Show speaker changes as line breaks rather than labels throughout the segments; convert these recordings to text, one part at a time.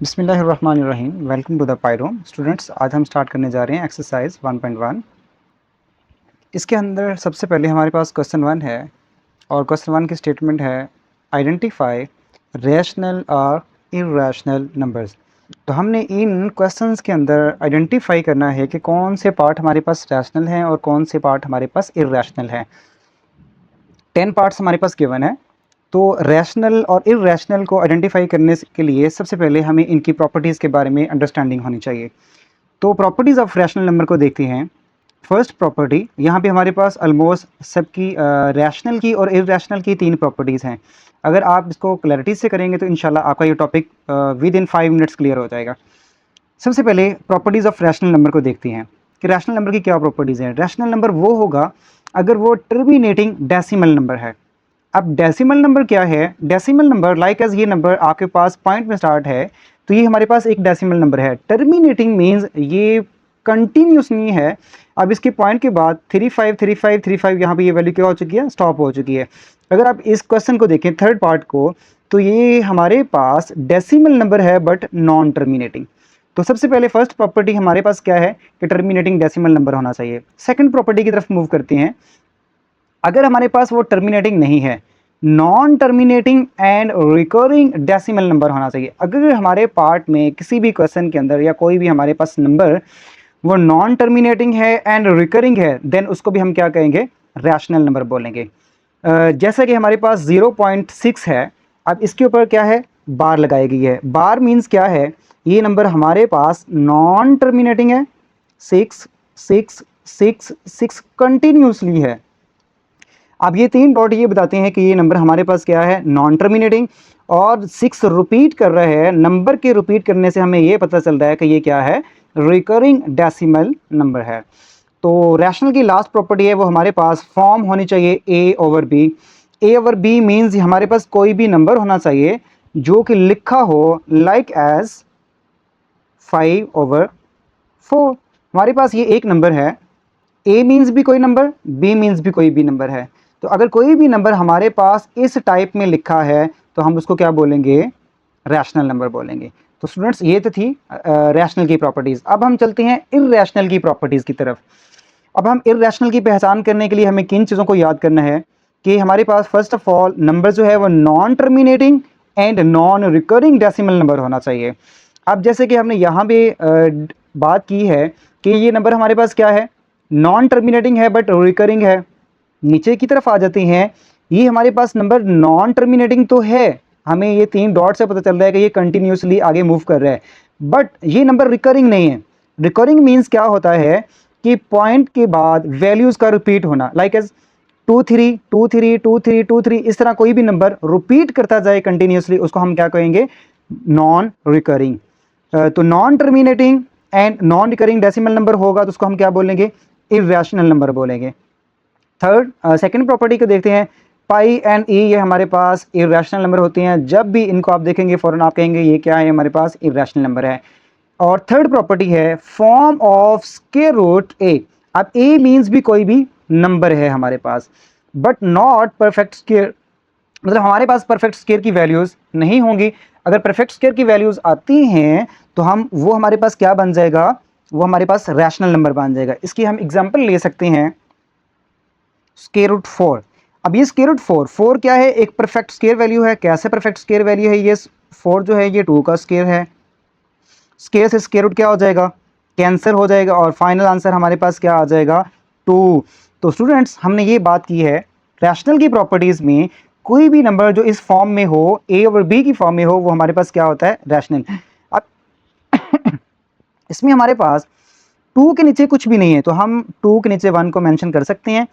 बिस्मिल्लाहिर्रहमानिर्रहीम। Welcome to the pyro students. आज हम स्टार्ट करने जा रहे हैं एक्सरसाइज 1.1। इसके अंदर सबसे पहले हमारे पास क्वेश्चन 1 है और क्वेश्चन 1 की स्टेटमेंट है आइडेंटिफाई रैशनल और इर्रेशनल नंबर्स। तो हमने इन क्वेश्चंस के अंदर आइडेंटिफाई करना है कि कौन से पार्ट हमारे पास रैशनल हैं और कौन से पार्ट हमारे पास इर्रेशनल हैं। 10 पार्ट्स हमारे पास गिवन है। तो रैशनल और इर्रेशनल को आइडेंटिफाई करने के लिए सबसे पहले हमें इनकी प्रॉपर्टीज़ के बारे में अंडरस्टैंडिंग होनी चाहिए। तो प्रॉपर्टीज़ ऑफ रैशनल नंबर को देखते हैं। फर्स्ट प्रॉपर्टी, यहाँ पे हमारे पास ऑलमोस्ट सबकी रैशनल की और इर्रेशनल की 3 प्रॉपर्टीज़ हैं। अगर आप इसको क्लैरिटी से करेंगे तो इंशाल्लाह आपका ये topic with in 5 minutes clear हो जाएगा। सबसे पहले प्रॉपर्टीज़ ऑफ रैशनल नंबर को देखते हैं कि रैशनल नंबर की क्या प्रॉपर्टीज़ हैं। रैशनल नंबर वो होगा अगर वो टर्मिनेटिंग डेसिमल नंबर है। अब डेसिमल नंबर क्या है? डेसिमल नंबर लाइक एज ये नंबर आपके पास पॉइंट में स्टार्ट है तो ये हमारे पास एक डेसिमल नंबर है। टर्मिनेटिंग मीन्स ये कंटिन्यूस नहीं है। अब इसके पॉइंट के बाद 353535 यहाँ पे ये वैल्यू क्या हो चुकी है? स्टॉप हो चुकी है। अगर आप इस क्वेश्चन को देखें थर्ड पार्ट को, तो ये हमारे पास डेसिमल नंबर है बट नॉन टर्मिनेटिंग। तो सबसे पहले फर्स्ट प्रॉपर्टी हमारे पास क्या है कि टर्मिनेटिंग डेसिमल नंबर होना चाहिए। सेकंड प्रॉपर्टी की तरफ मूव करते हैं। अगर हमारे पास वो टर्मिनेटिंग नहीं है, non terminating and recurring decimal number होना चाहिए। अगर हमारे पार्ट में किसी भी क्वेश्चन के अंदर या कोई भी हमारे पास नंबर वो नॉन टर्मिनेटिंग है एंड रिकरिंग है, देन उसको भी हम क्या कहेंगे? रैशनल नंबर बोलेंगे। जैसा कि हमारे पास 0.6 है। अब इसके ऊपर क्या है? बार लगाई गई है। बार मीन्स क्या है? ये नंबर हमारे पास नॉन टर्मिनेटिंग है, 6 6 6 6 कंटिन्यूसली है। अब ये 3 डॉट ये बताते हैं कि ये नंबर हमारे पास क्या है? Non terminating. और 6 रिपीट कर रहे हैं। नंबर के रिपीट करने से हमें ये पता चल रहा है कि ये क्या है? रिकरिंग डेसिमल नंबर है। तो रैशनल की लास्ट प्रॉपर्टी है वो हमारे पास फॉर्म होनी चाहिए ए ओवर बी। ए ओवर बी मीन्स हमारे पास कोई भी नंबर होना चाहिए जो कि लिखा हो लाइक एज 5/4। हमारे पास ये एक नंबर है। ए मीन्स भी कोई नंबर, बी मीन्स भी कोई भी नंबर है। तो अगर कोई भी नंबर हमारे पास इस टाइप में लिखा है तो हम उसको क्या बोलेंगे? रैशनल नंबर बोलेंगे। तो स्टूडेंट्स ये तो थी रैशनल की प्रॉपर्टीज़। अब हम चलते हैं इर्रेशनल की प्रॉपर्टीज़ की तरफ। अब हम इर्रेशनल की पहचान करने के लिए हमें किन चीज़ों को याद करना है कि हमारे पास फर्स्ट ऑफ ऑल नंबर जो है वो non terminating and non recurring decimal number होना चाहिए। अब जैसे कि हमने यहाँ पे बात की है कि ये नंबर हमारे पास क्या है? नॉन टर्मिनेटिंग है बट रिकरिंग है। नीचे की तरफ आ जाते हैं, ये हमारे पास नंबर नॉन टर्मिनेटिंग तो है, हमें ये 3 डॉट से पता चल रहा है कि ये कंटिन्यूसली आगे मूव कर रहा है, बट ये नंबर रिकरिंग नहीं है। रिकरिंग मीन्स क्या होता है कि पॉइंट के बाद वैल्यूज का रिपीट होना, लाइक एज 2 3 इस तरह कोई भी नंबर रिपीट करता जाए कंटिन्यूसली, उसको हम क्या कहेंगे? Non recurring. तो non terminating and non recurring decimal number होगा तो उसको हम क्या बोलेंगे? इर्रेशनल नंबर बोलेंगे। थर्ड सेकंड प्रॉपर्टी को देखते हैं। पाई एंड ई ये हमारे पास इर्रेशनल नंबर होते हैं। जब भी इनको आप देखेंगे फौरन आप कहेंगे ये क्या है? हमारे पास इर्रेशनल नंबर है। और थर्ड प्रॉपर्टी है फॉर्म ऑफ स्क्वायर रूट ए। अब ए मीन्स भी कोई भी नंबर है हमारे पास, बट नॉट परफेक्ट स्क्वायर। मतलब हमारे पास परफेक्ट स्क्वायर की वैल्यूज नहीं होंगी। अगर परफेक्ट स्क्वायर की वैल्यूज आती हैं तो हम वो हमारे पास क्या बन जाएगा? वो हमारे पास रैशनल नंबर बन जाएगा। इसकी हम एग्जांपल ले सकते हैं स्क्वायर रूट 4। अब ये स्क्वायर रूट 4 क्या है? एक परफेक्ट स्क्वायर वैल्यू है। कैसे परफेक्ट स्क्वायर वैल्यू है? ये 4 जो है ये 2 का स्क्वायर है। स्क्वायर से स्क्वायर रूट क्या हो जाएगा? कैंसिल हो जाएगा और फाइनल आंसर हमारे पास क्या आ जाएगा? 2। तो स्टूडेंट्स हमने ये बात की है रैशनल की प्रॉपर्टीज में कोई भी नंबर जो इस फॉर्म में हो, ए और बी की फॉर्म में हो, वो हमारे पास क्या होता है? रैशनल। अब इसमें हमारे पास 2 के नीचे कुछ भी नहीं है तो हम 2 के नीचे 1 को मेंशन कर सकते हैं,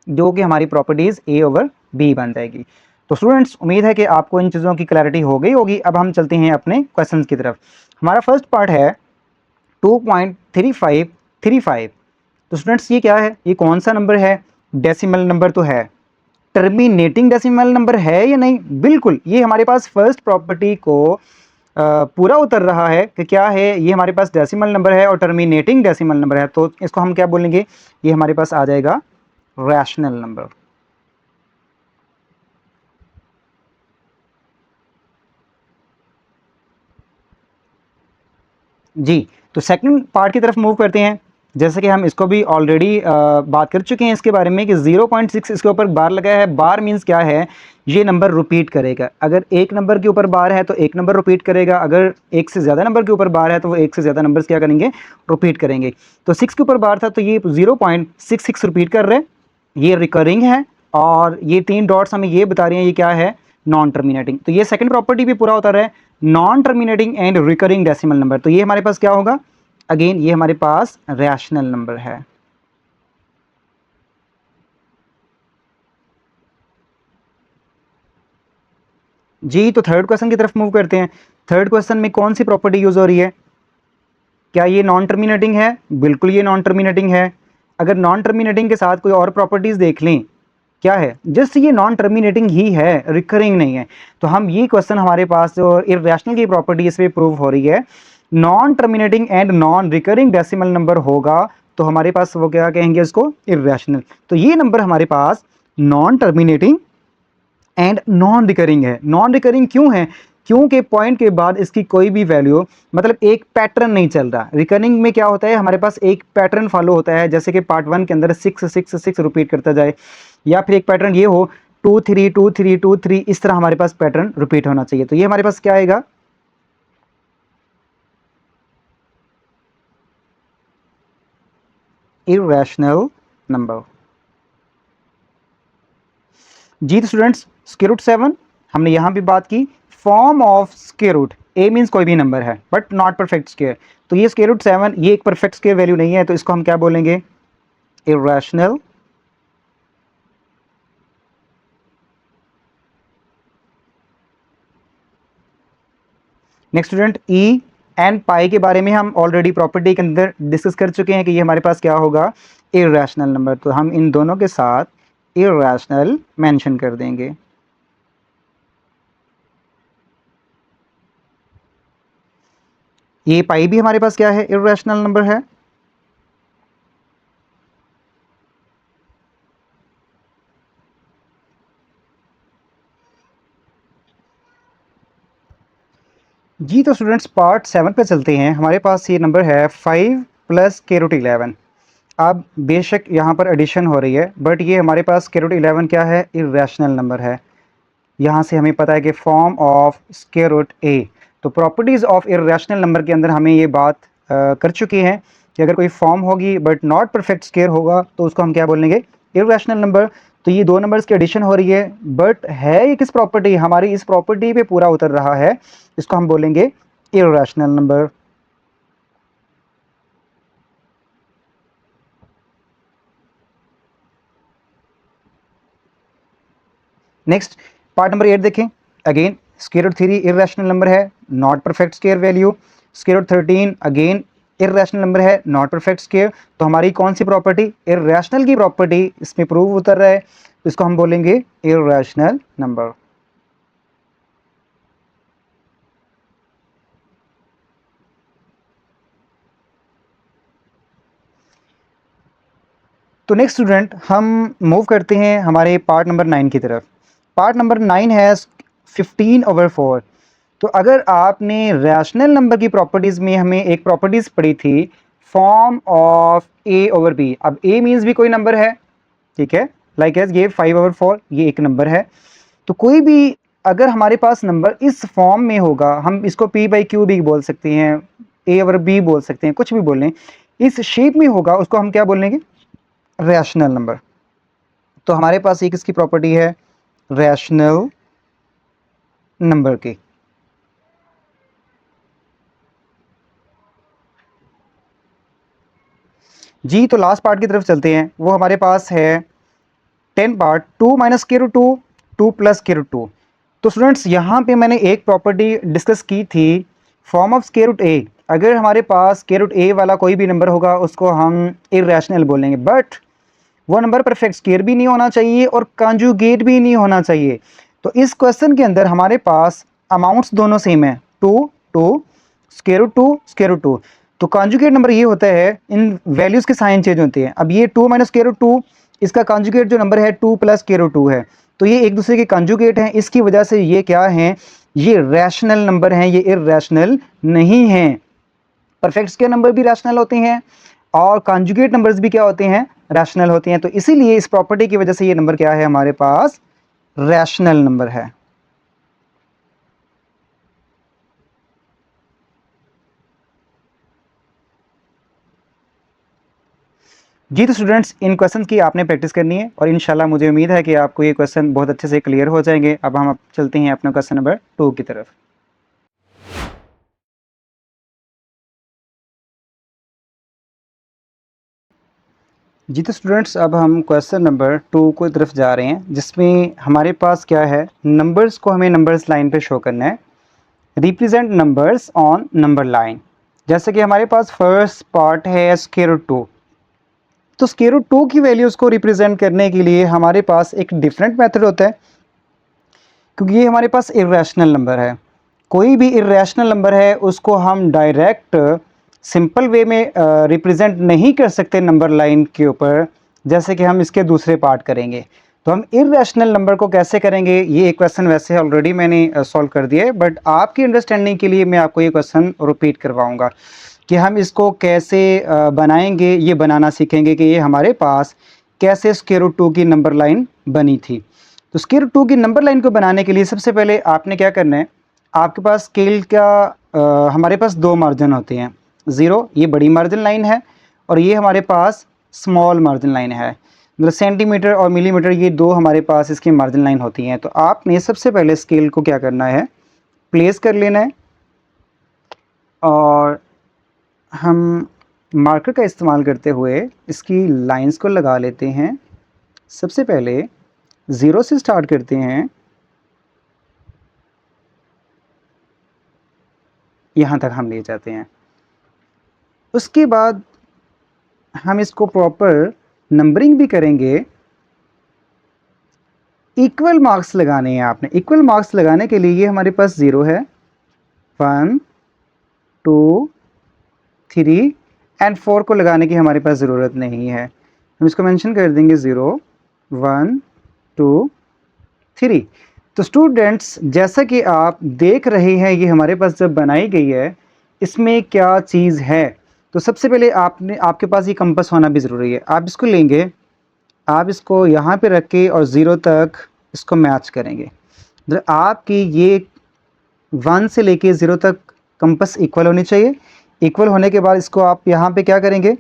जो कि हमारी प्रॉपर्टीज ए ओवर बी बन जाएगी। तो स्टूडेंट्स उम्मीद है कि आपको इन चीज़ों की क्लैरिटी हो गई होगी। अब हम चलते हैं अपने क्वेश्चंस की तरफ। हमारा फर्स्ट पार्ट है 2.3535। तो स्टूडेंट्स ये क्या है? ये कौन सा नंबर है? डेसिमल नंबर तो है। टर्मिनेटिंग डेसिमल नंबर है या नहीं? बिल्कुल, ये हमारे पास फर्स्ट प्रॉपर्टी को पूरा उतर रहा है कि क्या है? ये हमारे पास डेसिमल नंबर है और टर्मिनेटिंग डेसिमल नंबर है, तो इसको हम क्या बोलेंगे? ये हमारे पास आ जाएगा रैशनल नंबर। जी, तो सेकंड पार्ट की तरफ मूव करते हैं। जैसे कि हम इसको भी ऑलरेडी बात कर चुके हैं इसके बारे में कि 0.6 इसके ऊपर बार लगाया है। बार मीन्स क्या है, ये नंबर रिपीट करेगा। अगर एक नंबर के ऊपर बार है तो एक नंबर रिपीट करेगा, अगर एक से ज़्यादा नंबर के ऊपर बार है तो वो एक से ज़्यादा नंबर्स क्या करेंगे, रिपीट करेंगे। तो 6 के ऊपर बार था तो ये 0.66 रिपीट कर रहे हैं, ये रिकरिंग है, और ये 3 डॉट्स हमें ये बता रही हैं ये क्या है, नॉन टर्मिनेटिंग। तो ये सेकंड प्रॉपर्टी भी पूरा होता रहा है, non terminating and recurring decimal number. तो ये हमारे पास क्या होगा, अगेन ये हमारे पास रैशनल नंबर है। जी, तो थर्ड क्वेश्चन की तरफ मूव करते हैं। थर्ड क्वेश्चन में कौन सी प्रॉपर्टी यूज हो रही है, क्या ये नॉन टर्मिनेटिंग है? बिल्कुल ये नॉन टर्मिनेटिंग है। अगर नॉन टर्मिनेटिंग के साथ कोई और प्रॉपर्टीज देख लें, क्या है, जस्ट ये नॉन टर्मिनेटिंग ही है, रिकरिंग नहीं है। तो हम ये क्वेश्चन हमारे पास जो इररेशनल की प्रॉपर्टी इस पे प्रूव हो रही है, non terminating and non recurring decimal number होगा तो हमारे पास वो क्या कहेंगे इसको, इररेशनल। तो ये नंबर हमारे पास non terminating and non recurring है। नॉन रिकरिंग क्यों है, क्योंकि पॉइंट के बाद इसकी कोई भी वैल्यू, मतलब एक पैटर्न नहीं चल रहा। रिकरिंग में क्या होता है, हमारे पास एक पैटर्न फॉलो होता है, जैसे कि पार्ट 1 के अंदर 6 रिपीट करता जाए, या फिर एक पैटर्न ये हो 2 3 2 3 2 3, इस तरह हमारे पास पैटर्न रिपीट होना चाहिए। तो ये हमारे पास क्या आएगा, इररेशनल नंबर। जी तो स्टूडेंट्स, स्क्वायर रूट 7 हमने यहां भी बात की, form of square root, A means कोई भी नंबर है बट नॉट परफेक्ट स्क्वायर। तो ये स्क्वायर रूट 7 ये एक परफेक्ट स्क्वायर वैल्यू नहीं है, तो इसको हम क्या बोलेंगे, irrational. Next student, E and pi के बारे में हम ऑलरेडी प्रॉपर्टी के अंदर डिस्कस कर चुके हैं कि ये हमारे पास क्या होगा, इररेशनल नंबर। तो हम इन दोनों के साथ इररेशनल मेंशन कर देंगे। ये पाई भी हमारे पास क्या है, इररेशनल नंबर है। जी तो स्टूडेंट्स, पार्ट 7 पे चलते हैं। हमारे पास ये नंबर है 5 प्लस के रूट 11। अब बेशक यहाँ पर एडिशन हो रही है, बट ये हमारे पास के रूट 11 क्या है, इररेशनल नंबर है। यहाँ से हमें पता है कि फॉर्म ऑफ स्क्वायर रूट ए। तो प्रॉपर्टीज़ ऑफ इररेशनल नंबर के अंदर हमें ये बात कर चुकी हैं कि अगर कोई फॉर्म होगी बट नॉट परफेक्ट स्क्वायर होगा तो उसको हम क्या बोलेंगे, इररेशनल नंबर। तो ये दो नंबर्स की एडिशन हो रही है, बट है ये किस प्रॉपर्टी, हमारी इस प्रॉपर्टी पे पूरा उतर रहा है, इसको हम बोलेंगे irrational number. Next part number 8 देखें। Again square root 3 irrational number है, not perfect square value. Square root 13 again irrational number है, नॉट परफेक्ट स्क्वायर। तो हमारी कौन सी प्रॉपर्टी, इररेशनल की प्रॉपर्टी इसमें प्रूव उतर रहा है, तो इसको हम बोलेंगे इररेशनल नंबर। तो नेक्स्ट स्टूडेंट, हम मूव करते हैं हमारे पार्ट नंबर 9 की तरफ। पार्ट नंबर 9 है 15/4। तो अगर आपने रैशनल नंबर की प्रॉपर्टीज़ में हमें एक प्रॉपर्टीज़ पढ़ी थी, form of A over B. अब ए मीन्स भी कोई नंबर है, ठीक है, लाइक एज ये 5/4 ये एक नंबर है। तो कोई भी अगर हमारे पास नंबर इस फॉर्म में होगा, हम इसको p/q भी बोल सकते हैं, a ओवर b बोल सकते हैं, कुछ भी बोल लें, इस शेप में होगा उसको हम क्या बोलेंगे, रैशनल नंबर। तो हमारे पास एक इसकी प्रॉपर्टी है रैशनल नंबर की। जी तो लास्ट पार्ट की तरफ चलते हैं। वो हमारे पास है 10 पार्ट, 2 माइनस के रूट 2, 2 प्लस के रूट 2। तो स्टूडेंट्स यहाँ पे मैंने एक प्रॉपर्टी डिस्कस की थी, फॉर्म ऑफ स्क्वायर रूट ए। अगर हमारे पास स्क्वायर रूट ए वाला कोई भी नंबर होगा उसको हम इररेशनल बोलेंगे, बट वो नंबर परफेक्ट स्क्वायर भी नहीं होना चाहिए और कॉन्जुगेट भी नहीं होना चाहिए। तो इस क्वेश्चन के अंदर हमारे पास अमाउंट्स दोनों सेम है, 2 2 स्क्वायर रूट 2 स्क्वायर रूट 2। तो कॉन्जुगेट नंबर ये होता है, इन वैल्यूज़ के साइन चेंज होते हैं। अब ये 2 माइनस स्क्वायर रूट 2, इसका कॉन्जुगेट जो नंबर है 2 प्लस स्क्वायर रूट 2 है। तो ये एक दूसरे के कॉन्जुगेट हैं, इसकी वजह से ये क्या हैं, ये रैशनल नंबर हैं, ये इररेशनल नहीं हैं। परफेक्ट्स के नंबर भी रैशनल होते हैं और कॉन्जुगेट नंबर्स भी क्या होते हैं, रैशनल होते हैं। तो इसीलिए इस प्रॉपर्टी की वजह से ये नंबर क्या है हमारे पास, रैशनल नंबर है। जी तो स्टूडेंट्स, इन क्वेश्चन की आपने प्रैक्टिस करनी है और इंशाल्लाह मुझे उम्मीद है कि आपको ये क्वेश्चन बहुत अच्छे से क्लियर हो जाएंगे। अब हम चलते हैं अपना क्वेश्चन नंबर 2 की तरफ। जी तो स्टूडेंट्स, अब हम क्वेश्चन नंबर 2 की तरफ जा रहे हैं, जिसमें हमारे पास क्या है, नंबर्स को हमें नंबर्स लाइन पे शो करना है। Represent numbers on number line. जैसे कि हमारे पास फर्स्ट पार्ट है स्क्वायर रूट 2। तो स्क्वायर रूट 2 की वैल्यूज़ को रिप्रेजेंट करने के लिए हमारे पास एक डिफरेंट मेथड होता है, क्योंकि ये हमारे पास इर्रेशनल नंबर है। कोई भी इर्रेशनल नंबर है उसको हम डायरेक्ट सिंपल वे में रिप्रेजेंट नहीं कर सकते नंबर लाइन के ऊपर, जैसे कि हम इसके दूसरे पार्ट करेंगे। तो हम इर्रेशनल नंबर को कैसे करेंगे, ये एक क्वेश्चन वैसे ऑलरेडी मैंने सॉल्व कर दिया है, बट आपकी अंडरस्टैंडिंग के लिए मैं आपको ये क्वेश्चन रिपीट करवाऊंगा कि हम इसको कैसे बनाएंगे। ये बनाना सीखेंगे कि ये हमारे पास कैसे स्क्वायर रूट 2 की नंबर लाइन बनी थी। तो स्क्वायर रूट 2 की नंबर लाइन को बनाने के लिए सबसे पहले आपने क्या करना है, आपके पास स्केल का हमारे पास दो मार्जिन होते हैं। ज़ीरो ये बड़ी मार्जिन लाइन है और ये हमारे पास स्मॉल मार्जिन लाइन है, मतलब सेंटीमीटर और मिलीमीटर, ये दो हमारे पास इसकी मार्जिन लाइन होती हैं। तो आपने सबसे पहले स्केल को क्या करना है, प्लेस कर लेना है और हम मार्कर का इस्तेमाल करते हुए इसकी लाइंस को लगा लेते हैं। सबसे पहले ज़ीरो से स्टार्ट करते हैं, यहाँ तक हम ले जाते हैं। उसके बाद हम इसको प्रॉपर नंबरिंग भी करेंगे। इक्वल मार्क्स लगाने हैं आपने। इक्वल मार्क्स लगाने के लिए ये हमारे पास ज़ीरो है, 1 2 3 एंड 4 को लगाने की हमारे पास ज़रूरत नहीं है। हम इसको मेंशन कर देंगे 0 1 2 3। तो स्टूडेंट्स, जैसा कि आप देख रहे हैं, ये हमारे पास जब बनाई गई है, इसमें क्या चीज़ है। तो सबसे पहले आपके पास ये कंपास होना भी ज़रूरी है। आप इसको लेंगे, आप इसको यहाँ पे रख के और 0 तक इसको मैच करेंगे। मतलब आपकी ये 1 से लेके 0 तक कंपास इक्वल होनी चाहिए। इक्वल होने के बाद इसको आप यहाँ पे क्या करेंगे,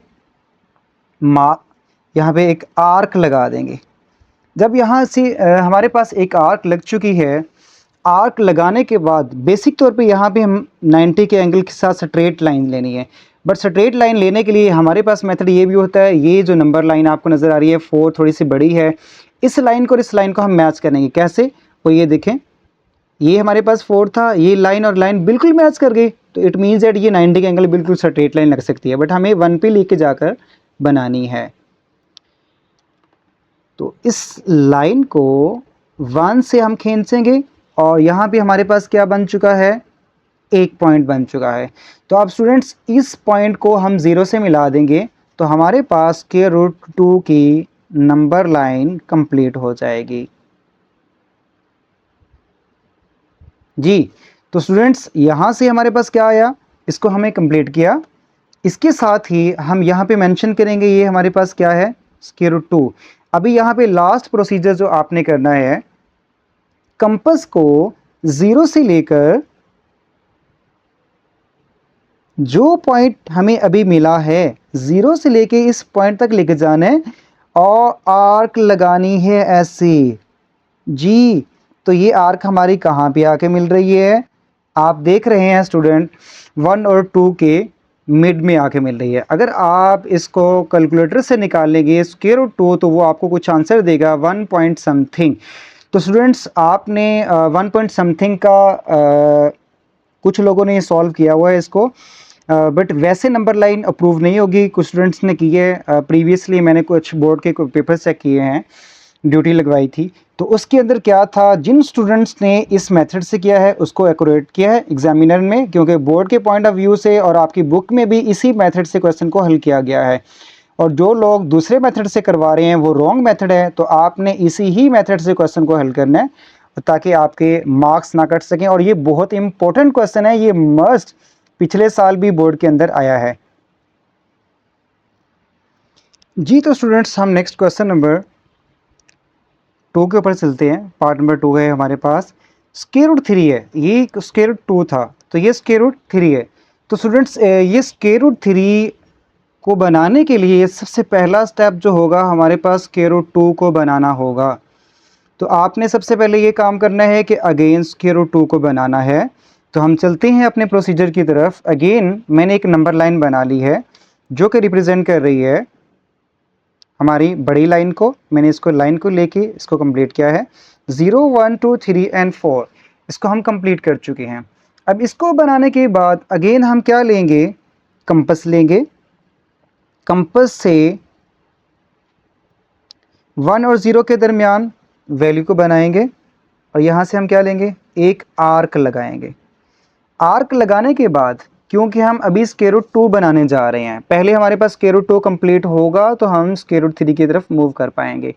यहाँ पे एक आर्क लगा देंगे। जब यहाँ से हमारे पास एक आर्क लग चुकी है, आर्क लगाने के बाद बेसिक तौर पे यहाँ पे हम 90 के एंगल के साथ स्ट्रेट लाइन लेनी है। बट स्ट्रेट लाइन लेने के लिए हमारे पास मेथड ये भी होता है, ये जो नंबर लाइन आपको नज़र आ रही है 4 थोड़ी सी बड़ी है, इस लाइन को और इस लाइन को हम मैच करेंगे। कैसे, वो ये देखें, ये हमारे पास 4 था, ये लाइन और लाइन बिल्कुल मैच कर गई। तो इट मीन्स दैट ये 90 के एंगल बिल्कुल स्ट्रेट लाइन लग सकती है, बट हमें 1 पे लेके जाकर बनानी है। तो इस लाइन को 1 से हम खींचेंगे और यहाँ पे हमारे पास क्या बन चुका है, एक पॉइंट बन चुका है। तो अब स्टूडेंट्स, इस पॉइंट को हम 0 से मिला देंगे तो हमारे पास स्क्वायर रूट 2 की नंबर लाइन कंप्लीट हो जाएगी। जी तो स्टूडेंट्स, यहाँ से हमारे पास क्या आया, इसको हमें कंप्लीट किया। इसके साथ ही हम यहाँ पे मेंशन करेंगे, ये हमारे पास क्या है, स्क्वायर रूट 2। अभी यहाँ पे लास्ट प्रोसीजर जो आपने करना है, कंपास को 0 से लेकर जो पॉइंट हमें अभी मिला है 0 से लेके इस पॉइंट तक लेके जाना है और आर्क लगानी है ऐसे। जी तो ये आर्क हमारी कहाँ पे आके मिल रही है, आप देख रहे हैं स्टूडेंट, 1 और 2 के मिड में आके मिल रही है। अगर आप इसको कैलकुलेटर से निकालेंगे स्क्वायर रूट 2 तो वो आपको कुछ आंसर देगा 1 पॉइंट समथिंग। तो स्टूडेंट्स, आपने 1 पॉइंट समथिंग का कुछ लोगों ने सॉल्व किया हुआ है इसको, बट वैसे नंबर लाइन अप्रूव नहीं होगी। कुछ स्टूडेंट्स ने की है, प्रीवियसली मैंने कुछ बोर्ड के पेपर चेक किए हैं, ड्यूटी लगवाई थी, तो उसके अंदर क्या था, जिन स्टूडेंट्स ने इस मेथड से किया है उसको एक्यूरेट किया है एग्जामिनर में, क्योंकि बोर्ड के पॉइंट ऑफ व्यू से और आपकी बुक में भी इसी मेथड से क्वेश्चन को हल किया गया है। और जो लोग दूसरे मेथड से करवा रहे हैं वो रॉन्ग मेथड है, तो आपने इसी ही मेथड से क्वेश्चन को हल करना है ताकि आपके मार्क्स ना कट सकें। और ये बहुत इंपॉर्टेंट क्वेश्चन है, ये मस्ट पिछले साल भी बोर्ड के अंदर आया है। जी तो स्टूडेंट्स हम नेक्स्ट क्वेश्चन नंबर 2 के ऊपर चलते हैं। पार्ट नंबर 2 है हमारे पास। स्क्वायर रूट 3 है, ये स्क्वायर रूट 2 था तो ये स्क्वायर रूट 3 है। तो स्टूडेंट्स ये स्क्वायर रूट 3 को बनाने के लिए सबसे पहला स्टेप जो होगा हमारे पास स्क्वायर रूट 2 को बनाना होगा। तो आपने सबसे पहले ये काम करना है कि अगेन स्क्वायर रूट 2 को बनाना है। तो हम चलते हैं अपने प्रोसीजर की तरफ। अगेन मैंने एक नंबर लाइन बना ली है जो कि रिप्रेजेंट कर रही है हमारी बड़ी लाइन को। मैंने इसको लाइन को लेके इसको कंप्लीट किया है। 0 1 2 3 एंड 4 इसको हम कंप्लीट कर चुके हैं। अब इसको बनाने के बाद अगेन हम क्या लेंगे, कंपस लेंगे। कंपस से 1 और 0 के दरमियान वैल्यू को बनाएंगे और यहाँ से हम क्या लेंगे, एक आर्क लगाएंगे। आर्क लगाने के बाद क्योंकि हम अभी स्क्वायर रूट 2 बनाने जा रहे हैं, पहले हमारे पास स्क्वायर रूट 2 कंप्लीट होगा तो हम स्क्वायर रूट 3 की तरफ मूव कर पाएंगे।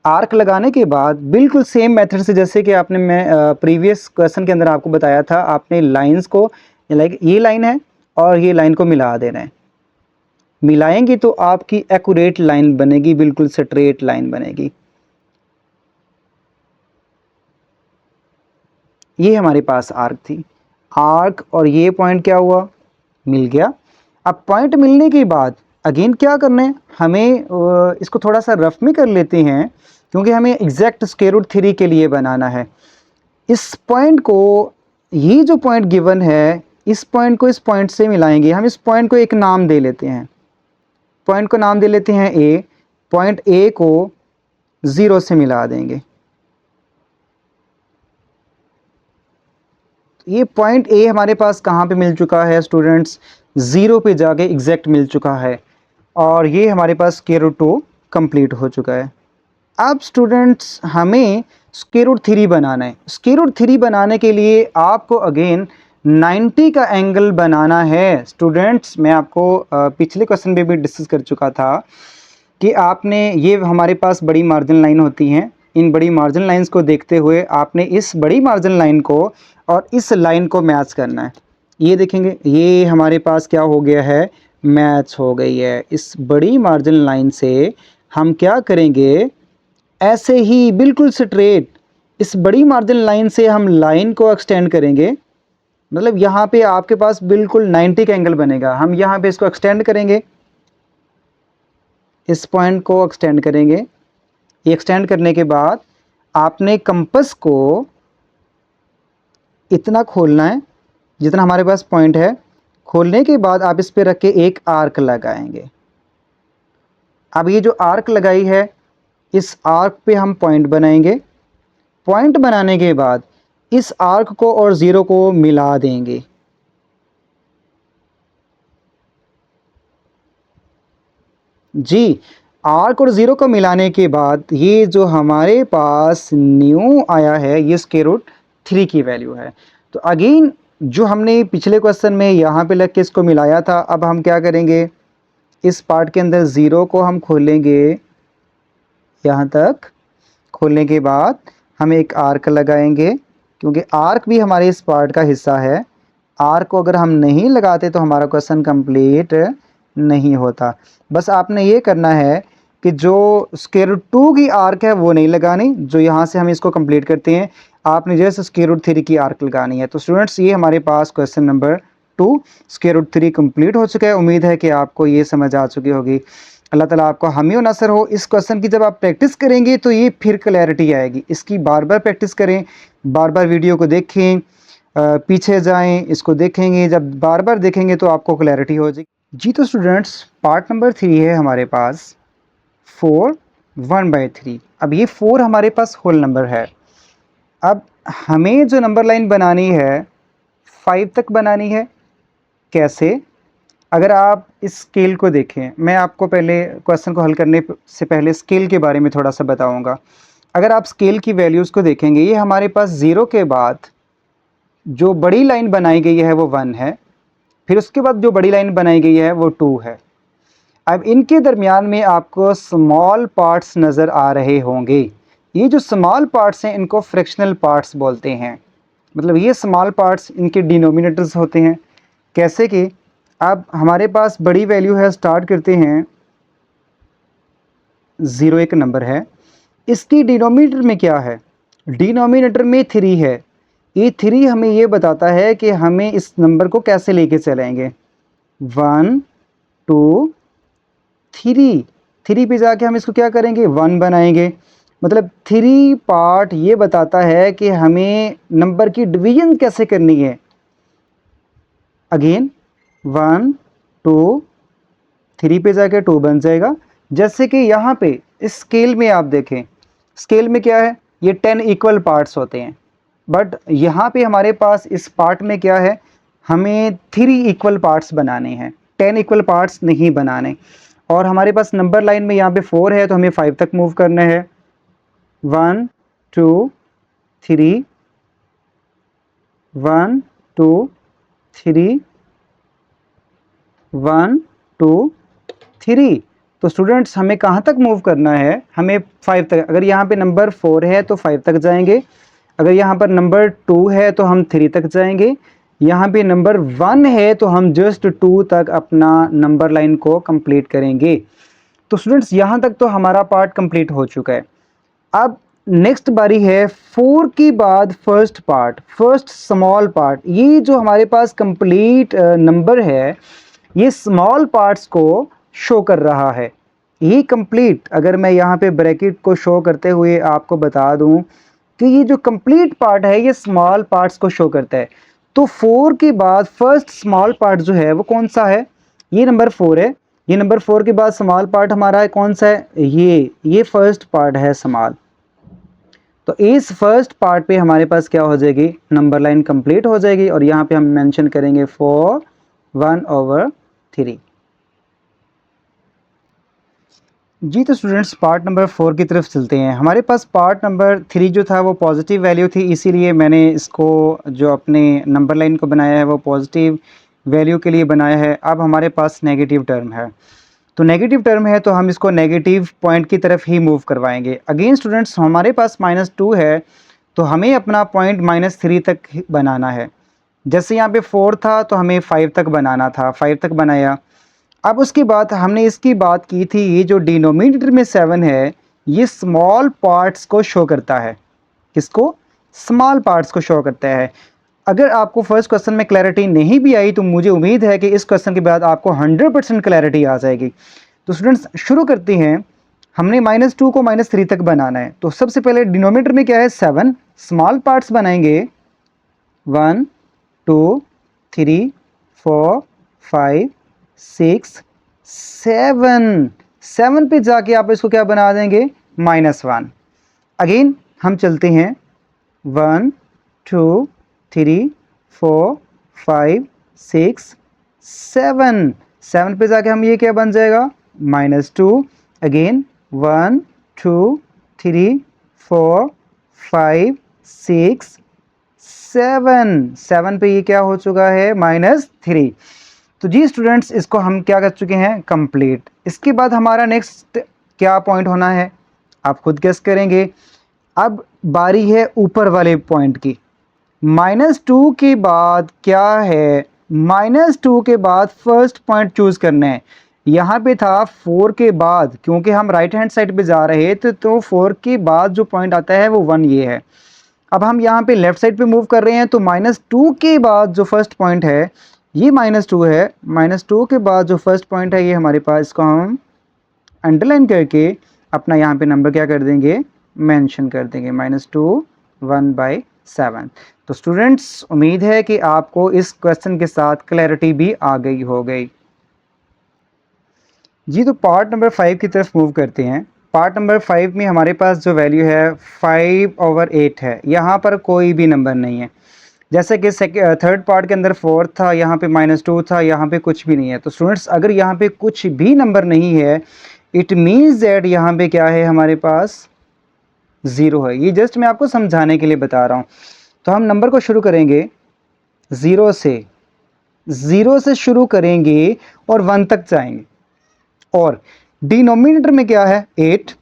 आर्क लगाने के बाद बिल्कुल सेम मेथड से जैसे कि आपने मैं प्रीवियस क्वेश्चन के अंदर आपको बताया था, आपने लाइंस को लाइक ये लाइन है और ये लाइन को मिला देना है। मिलाएंगे तो आपकी एक्यूरेट लाइन बनेगी, बिल्कुल स्ट्रेट लाइन बनेगी। ये हमारे पास आर्क थी, आर्क और ये पॉइंट क्या हुआ, मिल गया। अब पॉइंट मिलने के बाद अगेन क्या करना है, हमें इसको थोड़ा सा रफ में कर लेते हैं क्योंकि हमें एग्जैक्ट स्क्वायर रूट 3 के लिए बनाना है। इस पॉइंट को, ये जो पॉइंट गिवन है, इस पॉइंट को इस पॉइंट से मिलाएंगे। हम इस पॉइंट को एक नाम दे लेते हैं, पॉइंट को नाम दे लेते हैं ए। पॉइंट ए को 0 से मिला देंगे। ये पॉइंट ए हमारे पास कहाँ पे मिल चुका है स्टूडेंट्स, 0 पे जाके एग्जैक्ट मिल चुका है और ये हमारे पास स्क्वायर रूट 2 कंप्लीट हो चुका है। अब स्टूडेंट्स हमें स्क्वायर रूट 3 बनाना है। स्क्वायर रूट 3 बनाने के लिए आपको अगेन 90 का एंगल बनाना है। स्टूडेंट्स मैं आपको पिछले क्वेश्चन में भी डिस्कस कर चुका था कि आपने, ये हमारे पास बड़ी मार्जिन लाइन होती हैं, इन बड़ी मार्जिन लाइंस को देखते हुए आपने इस बड़ी मार्जिन लाइन को और इस लाइन को मैच करना है। ये देखेंगे ये हमारे पास क्या हो गया है, मैच हो गई है। इस बड़ी मार्जिन लाइन से हम क्या करेंगे, ऐसे ही बिल्कुल स्ट्रेट इस बड़ी मार्जिन लाइन से हम लाइन को एक्सटेंड करेंगे। मतलब यहाँ पे आपके पास बिल्कुल 90 का एंगल बनेगा। हम यहाँ पे इसको एक्सटेंड करेंगे, इस पॉइंट को एक्सटेंड करेंगे। एक्सटेंड करने के बाद आपने कंपास को इतना खोलना है जितना हमारे पास पॉइंट है। खोलने के बाद आप इस पे रख के एक आर्क लगाएंगे। अब ये जो आर्क लगाई है, इस आर्क पे हम पॉइंट बनाएंगे। पॉइंट बनाने के बाद इस आर्क को और 0 को मिला देंगे। जी, आर्क और 0 को मिलाने के बाद ये जो हमारे पास न्यू आया है, ये स्क्वायर रूट 3 की वैल्यू है। तो अगेन जो हमने पिछले क्वेश्चन में यहाँ पे लग के इसको मिलाया था, अब हम क्या करेंगे, इस पार्ट के अंदर 0 को हम खोलेंगे। यहाँ तक खोलने के बाद हम एक आर्क लगाएंगे क्योंकि आर्क भी हमारे इस पार्ट का हिस्सा है। आर्क को अगर हम नहीं लगाते तो हमारा क्वेश्चन कंप्लीट नहीं होता। बस आपने ये करना है कि जो स्क्वायर रूट 2 की आर्क है वो नहीं लगानी, जो यहाँ से हम इसको कंप्लीट करते हैं आपने जैसे स्क्वायर रूट 3 की आर्क लगानी है। तो स्टूडेंट्स ये हमारे पास question number 2 square root 3 complete हो चुका है। उम्मीद है कि आपको ये समझ आ चुकी होगी। अल्लाह ताला आपको हामी और नसर हो। इस क्वेश्चन की जब आप प्रैक्टिस करेंगे तो ये फिर क्लैरिटी आएगी। इसकी बार बार प्रैक्टिस करें, बार बार वीडियो को देखें, पीछे जाएं, इसको देखेंगे। जब बार बार देखेंगे तो आपको क्लैरिटी हो जाएगी। जी तो स्टूडेंट्स पार्ट नंबर 3 है हमारे पास 4 1/3। अब ये 4 हमारे पास होल नंबर है। अब हमें जो नंबर लाइन बनानी है 5 तक बनानी है। कैसे, अगर आप इस स्केल को देखें, मैं आपको पहले क्वेश्चन को हल करने से पहले स्केल के बारे में थोड़ा सा बताऊंगा। अगर आप स्केल की वैल्यूज़ को देखेंगे, ये हमारे पास 0 के बाद जो बड़ी लाइन बनाई गई है वो 1 है, फिर उसके बाद जो बड़ी लाइन बनाई गई है वो 2 है। अब इनके दरमियान में आपको स्मॉल पार्ट्स नज़र आ रहे होंगे। ये जो स्मॉल पार्ट्स हैं इनको फ्रैक्शनल पार्ट्स बोलते हैं। मतलब ये स्मॉल पार्ट्स इनके डिनोमिनेटर्स होते हैं। कैसे कि अब हमारे पास बड़ी वैल्यू है, स्टार्ट करते हैं 0 एक नंबर है, इसकी डिनोमिनेटर में क्या है, डिनोमिनेटर में 3 है। ये 3 हमें ये बताता है कि हमें इस नंबर को कैसे लेके चलेंगे। 1 2 3, 3 पे जाके हम इसको क्या करेंगे, 1 बनाएंगे। मतलब 3 पार्ट ये बताता है कि हमें नंबर की डिवीजन कैसे करनी है। अगेन 1 2 3 पे जाके 2 बन जाएगा। जैसे कि यहाँ पे इस स्केल में आप देखें, स्केल में क्या है, ये 10 इक्वल पार्ट्स होते हैं, बट यहाँ पे हमारे पास इस पार्ट में क्या है, हमें 3 इक्वल पार्ट्स बनाने हैं, 10 इक्वल पार्ट्स नहीं बनाने। और हमारे पास नंबर लाइन में यहाँ पे 4 है तो हमें 5 तक मूव करना है। 1 2 3 1 2 3 1 2 3। तो स्टूडेंट्स हमें कहाँ तक मूव करना है, हमें 5 तक। अगर यहाँ पे नंबर 4 है तो 5 तक जाएंगे, अगर यहाँ पर नंबर 2 है तो हम 3 तक जाएंगे, यहाँ पे नंबर 1 है तो हम जस्ट 2 तक अपना नंबर लाइन को कंप्लीट करेंगे। तो स्टूडेंट्स यहाँ तक तो हमारा पार्ट कंप्लीट हो चुका है। अब नेक्स्ट बारी है 4 के बाद first part, first small part. ये जो हमारे पास कंप्लीट नंबर है, ये स्मॉल पार्ट्स को शो कर रहा है। ये कंप्लीट, अगर मैं यहाँ पे ब्रैकेट को शो करते हुए आपको बता दूं कि ये जो कंप्लीट पार्ट है ये स्मॉल पार्ट्स को शो करता है। तो 4 के बाद फर्स्ट स्मॉल पार्ट जो है वो कौन सा है, ये नंबर 4 है। ये नंबर 4 के बाद स्मॉल पार्ट हमारा है कौन सा है, ये फर्स्ट पार्ट है स्मॉल। तो इस फर्स्ट पार्ट पे हमारे पास क्या हो जाएगी, नंबर लाइन कंप्लीट हो जाएगी और यहाँ पे हम मेंशन करेंगे 4 1/3। जी तो स्टूडेंट्स पार्ट नंबर 4 की तरफ चलते हैं। हमारे पास पार्ट नंबर 3 जो था वो पॉजिटिव वैल्यू थी, इसीलिए मैंने इसको जो अपने नंबर लाइन को बनाया है वो पॉजिटिव वैल्यू के लिए बनाया है। अब हमारे पास नेगेटिव टर्म है, तो नेगेटिव टर्म है तो हम इसको नेगेटिव पॉइंट की तरफ ही मूव करवाएंगे। अगेन स्टूडेंट्स हमारे पास -2 है तो हमें अपना पॉइंट -3 तक बनाना है। जैसे यहाँ पे 4 था तो हमें 5 तक बनाना था, 5 तक बनाया। अब उसके बाद हमने इसकी बात की थी, ये जो डिनोमिनेटर में 7 है ये स्मॉल पार्ट्स को शो करता है। किसको, स्मॉल पार्ट्स को शो करता है। अगर आपको फर्स्ट क्वेश्चन में क्लैरिटी नहीं भी आई तो मुझे उम्मीद है कि इस क्वेश्चन के बाद आपको 100% क्लैरिटी आ जाएगी। तो स्टूडेंट्स शुरू करते हैं। हमने -2 को -3 तक बनाना है, तो सबसे पहले डिनोमिनेटर में क्या है, 7 स्मॉल पार्ट्स बनाएंगे। 1 2 3 4 5 6 7, 7 पे जाके आप इसको क्या बना देंगे, -1। अगेन हम चलते हैं 1 2 3 4 5 6 7, 7 पे जाके हम ये क्या बन जाएगा, -2। अगेन 1 2 3 4 5 6 7, 7 पे ये क्या हो चुका है, -3। तो जी स्टूडेंट्स इसको हम क्या कर चुके हैं, कंप्लीट। इसके बाद हमारा नेक्स्ट क्या पॉइंट होना है, आप खुद गेस करेंगे। अब बारी है ऊपर वाले पॉइंट की। -2 के बाद क्या है, -2 के बाद फर्स्ट पॉइंट चूज करना है। यहाँ पे था 4 के बाद, क्योंकि हम राइट हैंड साइड पे जा रहे थे तो 4 के बाद जो पॉइंट आता है वो 1 ये है। अब हम यहाँ पे लेफ्ट साइड पे मूव कर रहे हैं तो -2 के बाद जो फर्स्ट पॉइंट है ये -2 है। -2 के बाद जो फर्स्ट पॉइंट है ये हमारे पास, इसको हम अंडरलाइन करके अपना यहाँ पे नंबर क्या कर देंगे, मेंशन कर देंगे, -2 1/7। तो स्टूडेंट्स उम्मीद है कि आपको इस क्वेश्चन के साथ क्लैरिटी भी आ गई हो गई। जी तो पार्ट नंबर 5 की तरफ मूव करते हैं। पार्ट नंबर 5 में हमारे पास जो वैल्यू है 5/8 है, यहाँ पर कोई भी नंबर नहीं है। जैसे कि थर्ड पार्ट के अंदर 4 था, यहाँ पे -2 था, यहाँ पे कुछ भी नहीं है। तो स्टूडेंट्स अगर यहाँ पे कुछ भी नंबर नहीं है, इट मीन्स दैट यहाँ पे क्या है, हमारे पास 0 है। ये जस्ट मैं आपको समझाने के लिए बता रहा हूँ। तो हम नंबर को शुरू करेंगे 0 से शुरू करेंगे और 1 तक जाएंगे। और डिनोमिनेटर में क्या है, 8,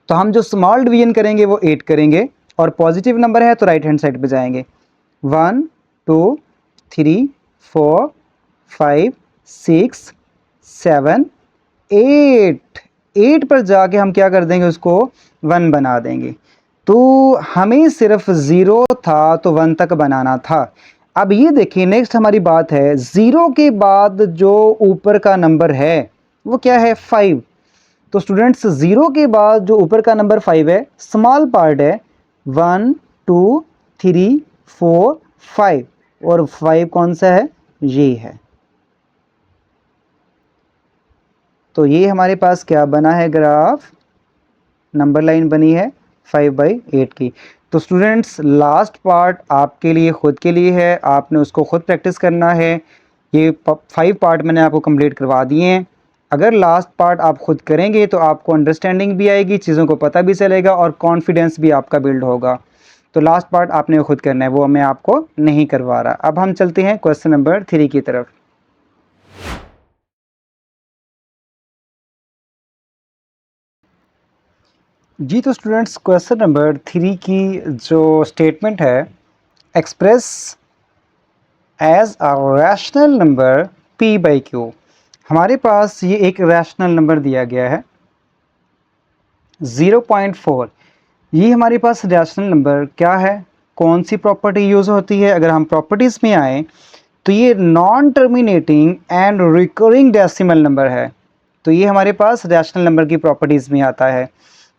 तो हम जो स्मॉल डिवीजन करेंगे वो 8 करेंगे, और पॉजिटिव नंबर है तो राइट हैंड साइड पे जाएंगे। 1 2 3 4 5 6 7 8 8 पर जाके हम क्या कर देंगे, उसको 1 बना देंगे। तो हमें सिर्फ 0 था तो 1 तक बनाना था। अब ये देखिए नेक्स्ट हमारी बात है, 0 के बाद जो ऊपर का नंबर है वो क्या है, 5। तो स्टूडेंट्स 0 के बाद जो ऊपर का नंबर 5 है, स्मॉल पार्ट है, 1 2 3 4 5, और 5 कौन सा है, ये है। तो ये हमारे पास क्या बना है, ग्राफ नंबर लाइन बनी है 5/8 की। तो स्टूडेंट्स लास्ट पार्ट आपके लिए खुद के लिए है, आपने उसको खुद प्रैक्टिस करना है। ये 5 पार्ट मैंने आपको कंप्लीट करवा दिए हैं। अगर लास्ट पार्ट आप खुद करेंगे तो आपको अंडरस्टैंडिंग भी आएगी, चीज़ों को पता भी चलेगा और कॉन्फिडेंस भी आपका बिल्ड होगा। तो लास्ट पार्ट आपने खुद करना है, वो मैं आपको नहीं करवा रहा। अब हम चलते हैं क्वेश्चन नंबर 3 की तरफ। जी तो स्टूडेंट्स क्वेश्चन नंबर 3 की जो स्टेटमेंट है, express as a rational number p/q। हमारे पास ये एक रैशनल नंबर दिया गया है 0.4। ये हमारे पास रैशनल नंबर क्या है, कौन सी प्रॉपर्टी यूज़ होती है, अगर हम प्रॉपर्टीज़ में आए तो ये non terminating and recurring decimal number है। तो ये हमारे पास रैशनल नंबर की प्रॉपर्टीज़ में आता है।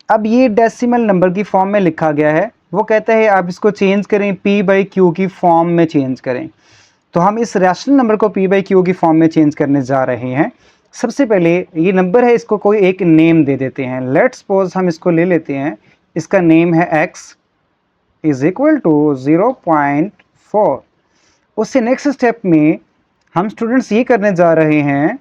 अब ये डेसिमल नंबर की फॉर्म में लिखा गया है, वो कहता है आप इसको चेंज करें, p/q की फॉर्म में चेंज करें। तो हम इस रैशनल नंबर को p/q की फॉर्म में चेंज करने जा रहे हैं। सबसे पहले ये नंबर है, इसको कोई एक नेम दे देते हैं। लेट्स सपोज हम इसको ले लेते हैं, इसका नेम है x इज इक्वल टू 0.4। उससे नेक्स्ट स्टेप में हम स्टूडेंट्स ये करने जा रहे हैं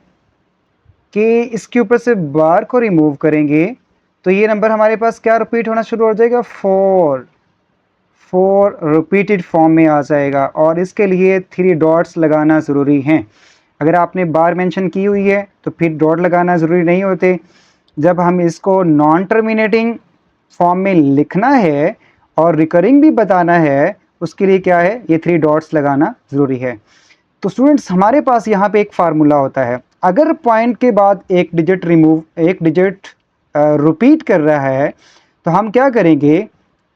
कि इसके ऊपर से बार को रिमूव करेंगे तो ये नंबर हमारे पास क्या रिपीट होना शुरू हो जाएगा, 4 रिपीटेड फॉर्म में आ जाएगा। और इसके लिए 3 डॉट्स लगाना ज़रूरी हैं। अगर आपने बार मेंशन की हुई है तो फिर डॉट लगाना ज़रूरी नहीं होते। जब हम इसको नॉन टर्मिनेटिंग फॉर्म में लिखना है और रिकरिंग भी बताना है, उसके लिए क्या है, ये 3 डॉट्स लगाना ज़रूरी है। तो स्टूडेंट्स हमारे पास यहाँ पे एक फार्मूला होता है, अगर पॉइंट के बाद एक डिजिट रिपीट कर रहा है तो हम क्या करेंगे,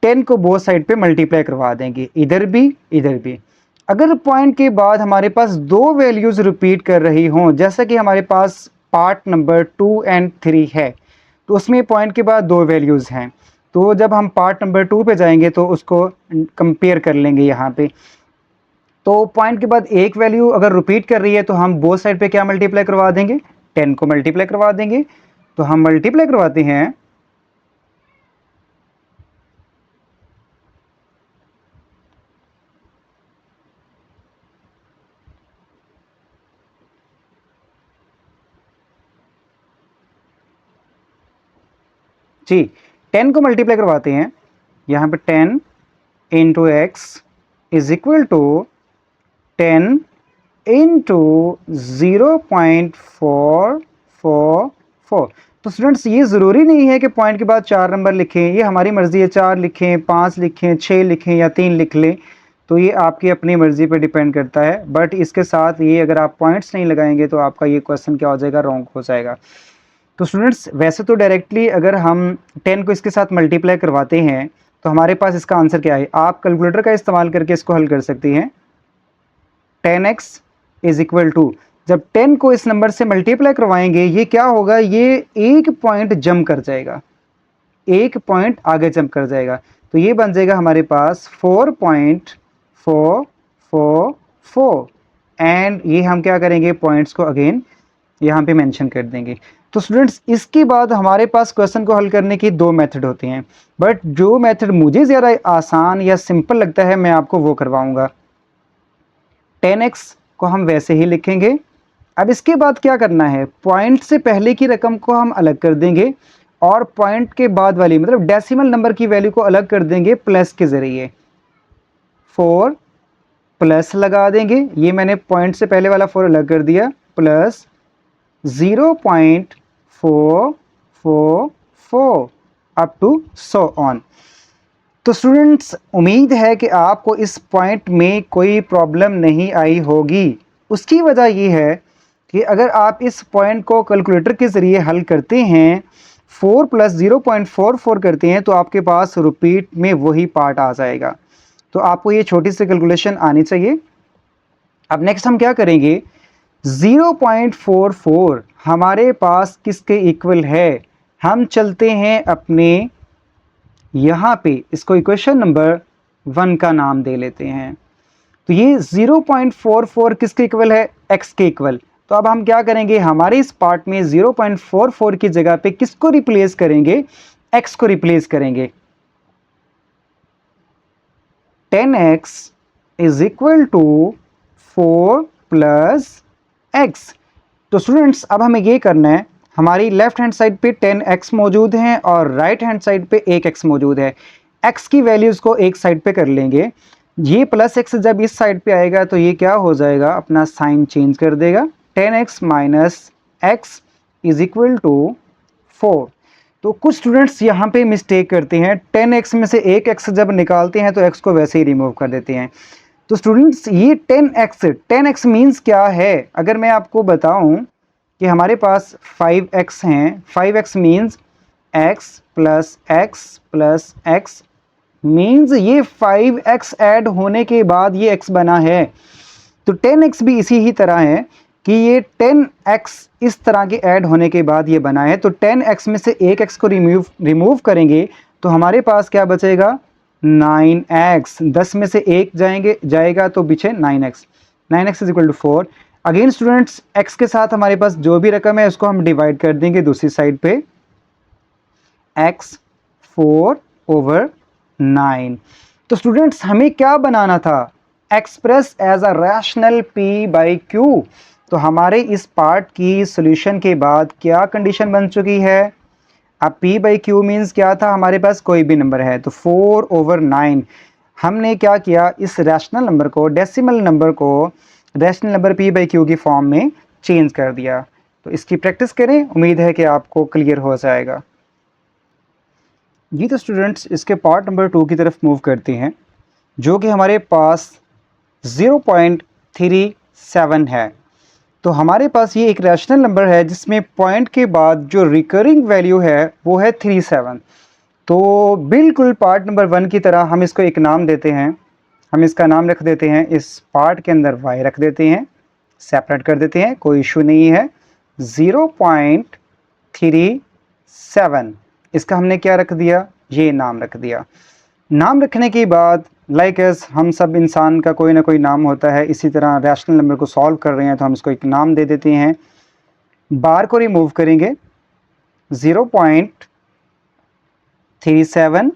10 को बोथ साइड पे मल्टीप्लाई करवा देंगे, इधर भी इधर भी। अगर पॉइंट के बाद हमारे पास 2 वैल्यूज़ रिपीट कर रही हों, जैसा कि हमारे पास पार्ट नंबर 2 एंड 3 है, तो उसमें पॉइंट के बाद 2 वैल्यूज़ हैं। तो जब हम पार्ट नंबर 2 पे जाएंगे तो उसको कंपेयर कर लेंगे यहाँ पे। तो पॉइंट के बाद एक वैल्यू अगर रिपीट कर रही है तो हम बोथ साइड पे क्या मल्टीप्लाई करवा देंगे, 10 को मल्टीप्लाई करवा देंगे। तो हम मल्टीप्लाई करवाते हैं, जी 10 को मल्टीप्लाई करवाते हैं, यहाँ पे 10 into X is equal to 10 into 0.444। तो स्टूडेंट्स ये ज़रूरी नहीं है कि पॉइंट के बाद 4 नंबर लिखें, ये हमारी मर्ज़ी है, 4 लिखें, 5 लिखें, 6 लिखें या 3 लिख लें, तो ये आपकी अपनी मर्ज़ी पर डिपेंड करता है। बट इसके साथ ये अगर आप पॉइंट्स नहीं लगाएंगे तो आपका ये क्वेश्चन क्या हो जाएगा, रॉन्ग हो जाएगा। तो स्टूडेंट्स वैसे तो डायरेक्टली अगर हम 10 को इसके साथ मल्टीप्लाई करवाते हैं तो हमारे पास इसका आंसर क्या है, आप कैलकुलेटर का इस्तेमाल करके इसको हल कर सकती हैं। 10x इज इक्वल टू, जब 10 को इस नंबर से मल्टीप्लाई करवाएंगे ये क्या होगा, ये एक पॉइंट जंप कर जाएगा, एक पॉइंट आगे जंप कर जाएगा। तो ये बन जाएगा हमारे पास 4.444 एंड ये हम क्या करेंगे, पॉइंट्स को अगेन यहाँ पे मेंशन कर देंगे। तो स्टूडेंट्स इसके बाद हमारे पास क्वेश्चन को हल करने की 2 मेथड होते हैं, बट जो मेथड मुझे ज़्यादा आसान या सिंपल लगता है मैं आपको वो करवाऊंगा। 10x को हम वैसे ही लिखेंगे। अब इसके बाद क्या करना है, पॉइंट से पहले की रकम को हम अलग कर देंगे और पॉइंट के बाद वाली मतलब डेसिमल नंबर की वैल्यू को अलग कर देंगे प्लस के ज़रिए। 4 प्लस लगा देंगे, ये मैंने पॉइंट से पहले वाला 4 अलग कर दिया, plus 0.444 up to so on. तो स्टूडेंट्स उम्मीद है कि आपको इस पॉइंट में कोई प्रॉब्लम नहीं आई होगी। उसकी वजह ये है कि अगर आप इस पॉइंट को कैलकुलेटर के ज़रिए हल करते हैं, 4 + 0.44 करते हैं, तो आपके पास रिपीट में वही पार्ट आ जाएगा। तो आपको ये छोटी सी कैलकुलेशन आनी चाहिए। अब नेक्स्ट हम क्या करेंगे, 0.44 हमारे पास किसके इक्वल है? हम चलते हैं अपने यहाँ पे, इसको इक्वेशन नंबर 1 का नाम दे लेते हैं। तो ये 0.44 किसके इक्वल है? x के इक्वल। तो अब हम क्या करेंगे, हमारे इस पार्ट में 0.44 की जगह पे किसको रिप्लेस करेंगे? x को रिप्लेस करेंगे। 10x is equal to 4 + x। तो स्टूडेंट्स अब हमें ये करना है, हमारी लेफ्ट हैंड साइड पे 10x मौजूद है और राइट हैंड साइड पे 1x मौजूद है। x की वैल्यूज़ को एक साइड पे कर लेंगे। ये प्लस x जब इस साइड पे आएगा तो ये क्या हो जाएगा, अपना साइन चेंज कर देगा। 10x - x is equal to 4। तो कुछ स्टूडेंट्स यहाँ पे मिस्टेक करते हैं, 10x में से एक x जब निकालते हैं तो x को वैसे ही रिमूव कर देते हैं। तो स्टूडेंट्स ये 10x मीन्स क्या है? अगर मैं आपको बताऊं कि हमारे पास 5x हैं, 5x means x + x + x means ये 5x ऐड होने के बाद ये x बना है। तो 10x भी इसी ही तरह है कि ये 10x इस तरह के ऐड होने के बाद ये बना है। तो 10x में से एक x को रिमूव करेंगे तो हमारे पास क्या बचेगा? 9x। 10 में से एक जाएगा तो पीछे 9x। 9x is equal to 4। Again students x के साथ हमारे पास जो भी रकम है उसको हम डिवाइड कर देंगे दूसरी साइड पे, x 4/9। तो स्टूडेंट्स हमें क्या बनाना था? Express as a rational p/q। तो हमारे इस पार्ट की सॉल्यूशन के बाद क्या कंडीशन बन चुकी है? अब p/q मीन्स क्या था? हमारे पास कोई भी नंबर है तो 4/9। हमने क्या किया, इस रैशनल नंबर को, डेसिमल नंबर को रैशनल नंबर p/q की फॉर्म में चेंज कर दिया। तो इसकी प्रैक्टिस करें, उम्मीद है कि आपको क्लियर हो जाएगा। जी तो स्टूडेंट्स इसके पार्ट नंबर 2 की तरफ मूव करते हैं, जो कि हमारे पास 0.37 है। तो हमारे पास ये एक रैशनल नंबर है जिसमें पॉइंट के बाद जो रिकरिंग वैल्यू है वो है 37। तो बिल्कुल पार्ट नंबर 1 की तरह हम इसको एक नाम देते हैं। हम इसका नाम रख देते हैं, इस पार्ट के अंदर y रख देते हैं, सेपरेट कर देते हैं, कोई इशू नहीं है। 0.37 इसका हमने क्या रख दिया? ये नाम रख दिया। नाम रखने के बाद लाइक एस हम सब इंसान का कोई ना कोई नाम होता है, इसी तरह रैशनल नंबर को सॉल्व कर रहे हैं तो हम इसको एक नाम दे देते हैं। बार को रिमूव करेंगे, 0.37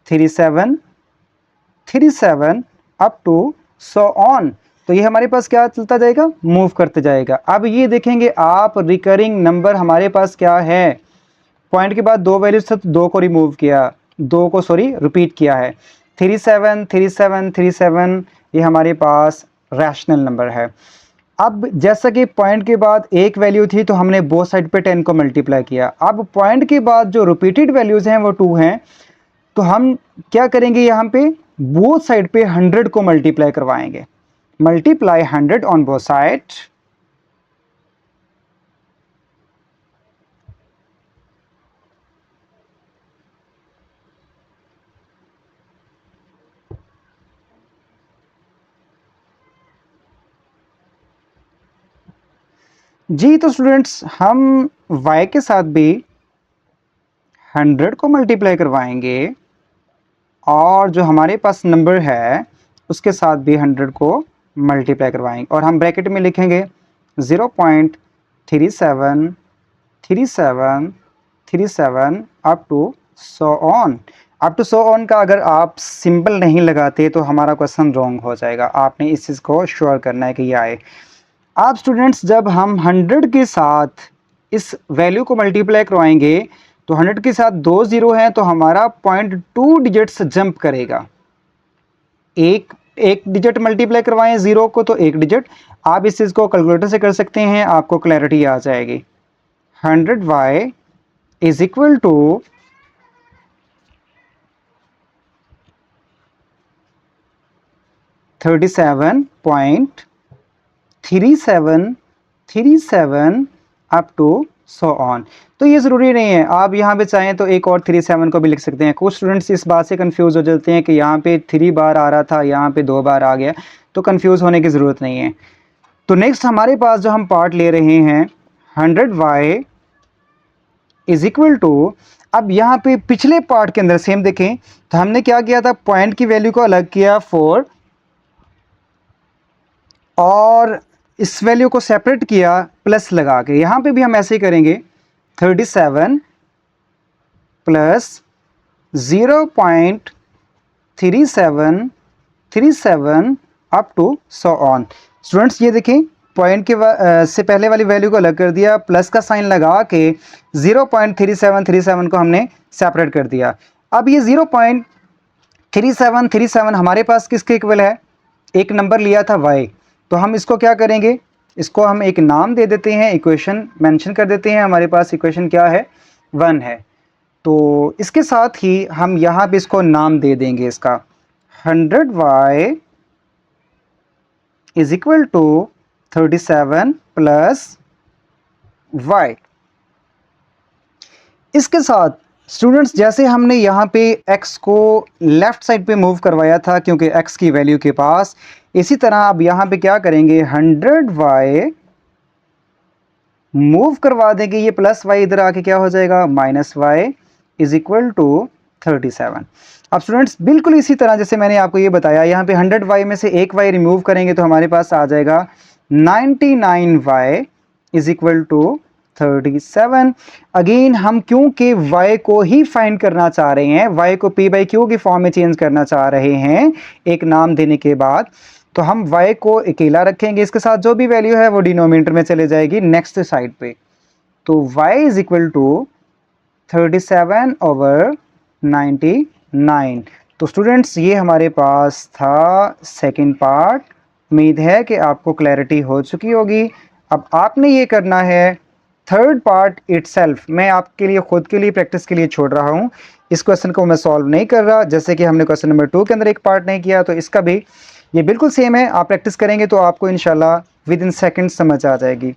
37 37 अप टू सो ऑन। तो ये हमारे पास क्या चलता जाएगा? मूव करते जाएगा। अब ये देखेंगे आप, रिकरिंग नंबर हमारे पास क्या है? पॉइंट के बाद दो वैल्यूज थे तो दो को रिमूव किया, रिपीट किया है। 37 37 37 ये हमारे पास रैशनल नंबर है। अब जैसा कि पॉइंट के बाद एक वैल्यू थी तो हमने बोथ साइड पे 10 को मल्टीप्लाई किया। अब पॉइंट के बाद जो रिपीटेड वैल्यूज हैं वो 2 हैं, तो हम क्या करेंगे, यहाँ पे बोथ साइड पे 100 को मल्टीप्लाई करवाएंगे। Multiply 100 on both side. जी तो स्टूडेंट्स हम y के साथ भी 100 को मल्टीप्लाई करवाएंगे और जो हमारे पास नंबर है उसके साथ भी 100 को मल्टीप्लाई करवाएंगे और हम ब्रैकेट में लिखेंगे 0.37 37 37 up to so on. Up to so on का अगर आप सिंबल नहीं लगाते तो हमारा क्वेश्चन रॉन्ग हो जाएगा। आपने इस चीज़ को श्योर करना है कि ये आए। आप स्टूडेंट्स जब हम 100 के साथ इस वैल्यू को मल्टीप्लाई करवाएंगे तो 100 के साथ 2 जीरो हैं तो हमारा पॉइंट 2 डिजिट्स जंप करेगा। एक एक डिजिट मल्टीप्लाई करवाएं जीरो को तो एक डिजिट। आप इस चीज़ को कैलकुलेटर से कर सकते हैं, आपको क्लैरिटी आ जाएगी। 100y is equal to 37.37 37 37 up to so on. तो ये ज़रूरी नहीं है, आप यहाँ पे चाहें तो एक और 37 को भी लिख सकते हैं। कुछ स्टूडेंट्स इस बात से कंफ्यूज हो जाते हैं कि यहाँ पे 3 बार आ रहा था, यहाँ पे 2 बार आ गया, तो कंफ्यूज होने की ज़रूरत नहीं है। तो नेक्स्ट हमारे पास जो हम पार्ट ले रहे हैं 100y इज इक्वल टू, अब यहाँ पे पिछले पार्ट के अंदर सेम देखें तो हमने क्या किया था, पॉइंट की वैल्यू को अलग किया 4 और इस वैल्यू को सेपरेट किया प्लस लगा के। यहाँ पे भी हम ऐसे ही करेंगे 37 plus 0.3737 up to so on. Students ये देखें, पॉइंट के से पहले वाली वैल्यू को अलग कर दिया, प्लस का साइन लगा के 0.3737 को हमने सेपरेट कर दिया। अब ये 0.3737 हमारे पास किसके इक्वल है, एक नंबर लिया था y, तो हम इसको क्या करेंगे, इसको हम एक नाम दे देते हैं, इक्वेशन मेंशन कर देते हैं। हमारे पास इक्वेशन क्या है, 1 है। तो इसके साथ ही हम यहाँ पे इसको नाम दे देंगे इसका 100y is equal to 37 plus y। इसके साथ स्टूडेंट्स जैसे हमने यहाँ पे x को लेफ्ट साइड पे मूव करवाया था क्योंकि x की वैल्यू के पास, इसी तरह अब यहाँ पे क्या करेंगे 100y मूव करवा देंगे, ये प्लस y इधर आके क्या हो जाएगा minus y is equal to 37। अब स्टूडेंट्स बिल्कुल इसी तरह जैसे मैंने आपको ये बताया, यहाँ पे 100y में से एक y रिमूव करेंगे तो हमारे पास आ जाएगा 99y is equal to 37। Again हम क्योंकि y को ही फाइंड करना चाह रहे हैं, y को p बाई क्यू की फॉर्म में चेंज करना चाह रहे हैं एक नाम देने के बाद, तो हम y को अकेला रखेंगे, इसके साथ जो भी वैल्यू है वो डिनोमिनेटर में चले जाएगी नेक्स्ट साइड पे। तो y is equal to 37 over 99। तो स्टूडेंट्स ये हमारे पास था सेकंड पार्ट। उम्मीद है कि आपको क्लैरिटी हो चुकी होगी। अब आपने ये करना है थर्ड पार्ट इटसेल्फ, मैं आपके लिए खुद के लिए प्रैक्टिस के लिए छोड़ रहा हूँ। इस क्वेश्चन को मैं सॉल्व नहीं कर रहा, जैसे कि हमने क्वेश्चन नंबर 2 के अंदर एक पार्ट नहीं किया, तो इसका भी ये बिल्कुल सेम है। आप प्रैक्टिस करेंगे तो आपको इंशाल्लाह विद इन सेकंड समझ आ जाएगी।